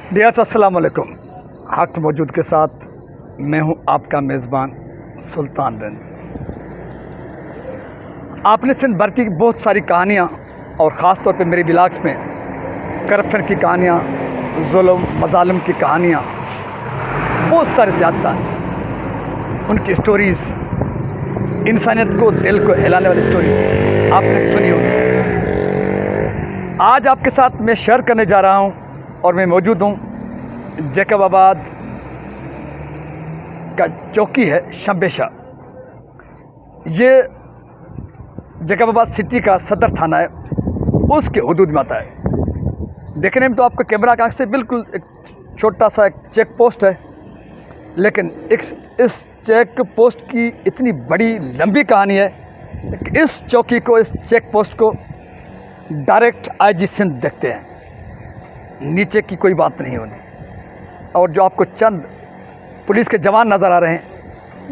Dears अस्सलाम वालेकुम। हक मौजूद के साथ मैं हूं आपका मेज़बान सुल्तान रंज। आपने सिंध भर की बहुत सारी कहानियां और ख़ास तौर पे मेरे ब्लॉग्स में करप्शन की कहानियां, जुल्म मज़ालिम की कहानियां, बहुत सारे ज़्यादा उनकी स्टोरीज़, इंसानियत को दिल को हिलाने वाली स्टोरीज़ आपने सुनी होगी। आज आपके साथ मैं शेयर करने जा रहा हूं और मैं मौजूद हूँ जैकबाबाद का चौकी है शंबेशा। ये जैकबाबाद सिटी का सदर थाना है, उसके हुदूद में आता है। देखने में तो आपको कैमरा की आँख से बिल्कुल एक छोटा सा एक चेक पोस्ट है, लेकिन इस चेक पोस्ट की इतनी बड़ी लंबी कहानी है कि इस चौकी को, इस चेक पोस्ट को डायरेक्ट आईजी सिंध देखते हैं, नीचे की कोई बात नहीं होती। और जो आपको चंद पुलिस के जवान नज़र आ रहे हैं,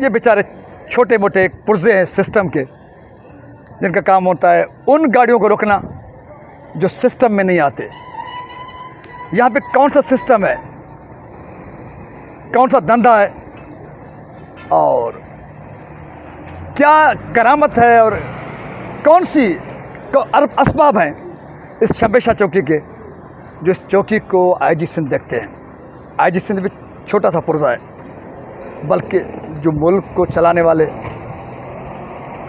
ये बेचारे छोटे मोटे पुर्जे हैं सिस्टम के, जिनका काम होता है उन गाड़ियों को रोकना जो सिस्टम में नहीं आते। यहाँ पे कौन सा सिस्टम है, कौन सा धंधा है और क्या करामत है और कौन सी असबाब हैं इस शंबेशा चौकी के, जो इस चौकी को आईजी सिंध देखते हैं। आईजी सिंध भी छोटा सा पुर्जा है, बल्कि जो मुल्क को चलाने वाले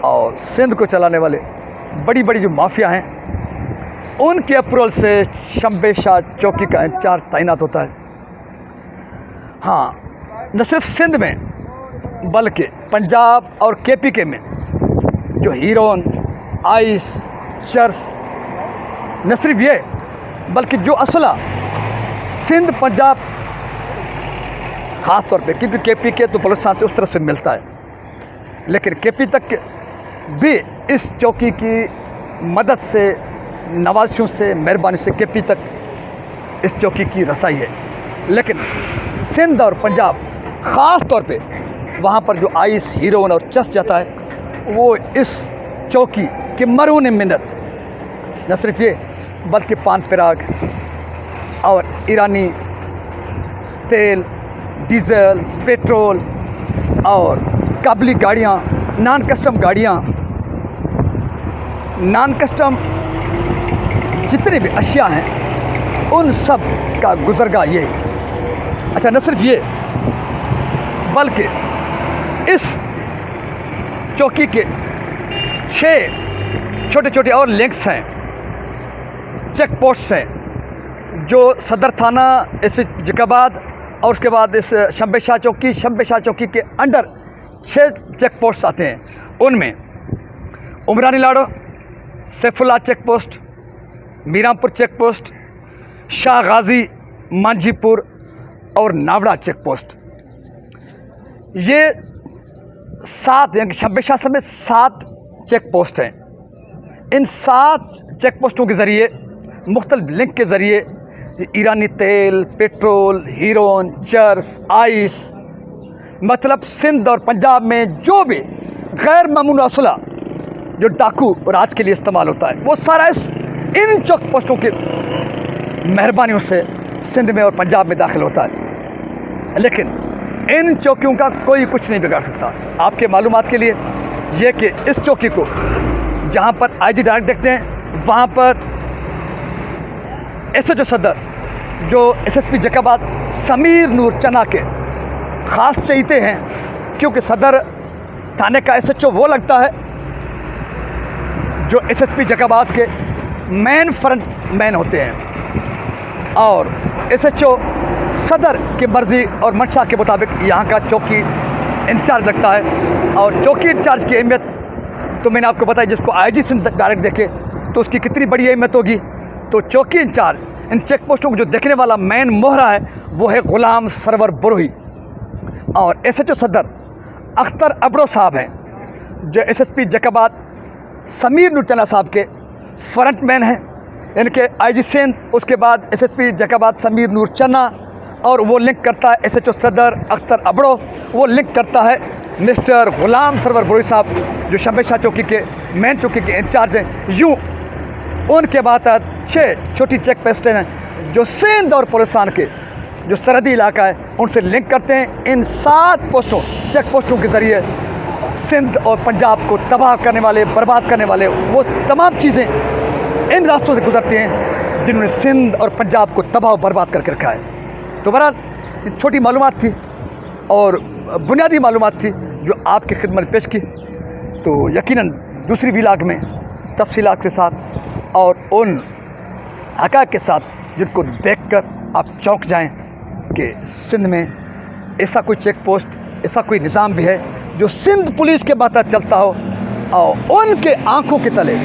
और सिंध को चलाने वाले बड़ी बड़ी जो माफिया हैं, उनके अप्रूवल से शंबेशा चौकी का इंचार्ज तैनात होता है। हाँ, न सिर्फ सिंध में बल्कि पंजाब और केपीके में जो हीरोइन, आइस, चर्स, न सिर्फ ये बल्कि जो असला सिंध पंजाब ख़ास तौर पे, क्योंकि केपीके तो बलूचिस्तान से उस तरह से मिलता है, लेकिन केपी तक भी इस चौकी की मदद से, नवाजियों से, मेहरबानी से केपी तक इस चौकी की रसाई है। लेकिन सिंध और पंजाब ख़ास तौर पे वहाँ पर जो आइस, हीरोइन और चर्स जाता है, वो इस चौकी की मरून मिन्नत न सिर्फ ये बल्कि पान पराग और ईरानी तेल, डीजल, पेट्रोल और काबली गाड़ियाँ, नॉन कस्टम गाड़ियाँ, नॉन कस्टम जितने भी अशिया हैं, उन सब का गुजरगा ये। अच्छा, न सिर्फ ये बल्कि इस चौकी के 6 छोटे छोटे और लिंक्स हैं, चेक पोस्ट हैं, जो सदर थाना इस जैकबाबाद और उसके बाद इस शंबेशा चौकी के अंडर 6 चेक पोस्ट आते हैं। उनमें Umrani Lado, Saifulla check post, Mirampur check post, Shah Ghazi, Manjhipur और नावड़ा चेक पोस्ट। ये 7 यानी शंबेशा समेत 7 चेक पोस्ट हैं। इन 7 चेक पोस्टों के ज़रिए, मुख्तलिफ लिंक के ज़रिए ईरानी तेल, पेट्रोल, हीरोइन, चर्स, आइस, मतलब सिंध और पंजाब में जो भी गैर मामूली असला जो डाकू और आज के लिए इस्तेमाल होता है, वो सारा इन चेक पोस्टों की मेहरबानियों से सिंध में और पंजाब में दाखिल होता है। लेकिन इन चौकियों का कोई कुछ नहीं बिगाड़ सकता। आपके मालूमात के लिए ये कि इस चौकी को जहाँ पर आईजी डायरेक्ट देखते हैं, वहाँ पर एसएचओ सदर जो एसएसपी जैकबाबाद समीर नूर चना के ख़ास चहीते हैं, क्योंकि सदर थाने का एसएचओ वो लगता है जो एसएसपी जैकबाबाद के मेन फ्रंट मैन होते हैं, और एसएचओ सदर की मर्ज़ी और मंशा के मुताबिक यहाँ का चौकी इंचार्ज लगता है। और चौकी इंचार्ज की अहमियत तो मैंने आपको बताया, जिसको आईजी सिंध डायरेक्ट देखे तो उसकी कितनी बड़ी अहमियत होगी। तो चौकी इंचार्ज इन चेक पोस्टों को जो देखने वाला मेन मोहरा है, वो है गुलाम सरवर बरोही। और एसएचओ सदर अख्तर अबड़ो साहब हैं, जो एसएसपी जैकबाबाद समीर नूर चना साहब के फ्रंट मैन हैं। इनके आईजी सिंध, उसके बाद एसएसपी जैकबाबाद समीर नूर चना, और वो लिंक करता है एसएचओ सदर अख्तर अबड़ो, वो लिंक करता है मिस्टर गुलाम सरवर बरोही साहब, जो शंबेशा चौकी के मेन चौकी के इंचार्ज हैं। यूँ उनके बाद 6 छोटी चेक पोस्टें हैं जो सिंध और बलूचिस्तान के जो सरहदी इलाका है उनसे लिंक करते हैं। इन 7 पोस्टों, चेक पोस्टों के ज़रिए सिंध और पंजाब को तबाह करने वाले, बर्बाद करने वाले वो तमाम चीज़ें इन रास्तों से गुजरती हैं जिन्होंने सिंध और पंजाब को तबाह और बर्बाद करके रखा है। तो बहरहाल ये छोटी मालूमात थी और बुनियादी मालूमात थी जो आपकी खिदमत में पेश की। तो यकीनन दूसरी व्लॉग में तफसीलात के साथ और उन हक़ाइक़ के साथ जिनको देखकर आप चौंक जाएं कि सिंध में ऐसा कोई चेक पोस्ट, ऐसा कोई निज़ाम भी है जो सिंध पुलिस के बात चलता हो और उनके आंखों के तले,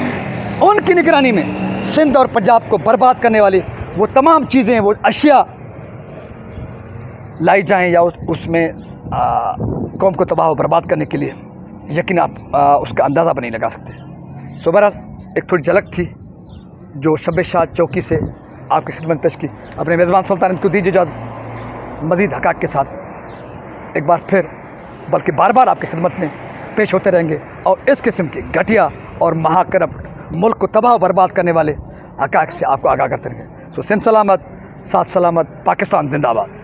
उनकी निगरानी में सिंध और पंजाब को बर्बाद करने वाली वो तमाम चीज़ें, वो अशिया लाई जाएं या उसमें कौम को तबाह और बर्बाद करने के लिए यकीन आप उसका अंदाज़ा भी नहीं लगा सकते। सो बहरहाल एक थोड़ी झलक थी जो शब-ए-शाद चौकी से आपकी खिदमत पेश की। अपने मेज़बान सुल्तान को दीजिए इजाज़त। मज़ीद हक़ाइक़ के साथ एक बार फिर, बल्कि बार बार आपकी खिदमत में पेश होते रहेंगे और इस किस्म की घटिया और महाकरप्ट, मुल्क को तबाह बर्बाद करने वाले हक़ाइक़ से आपको आगाह करते रहेंगे। सो सिंध सलामत, साथ सलामत, पाकिस्तान जिंदाबाद।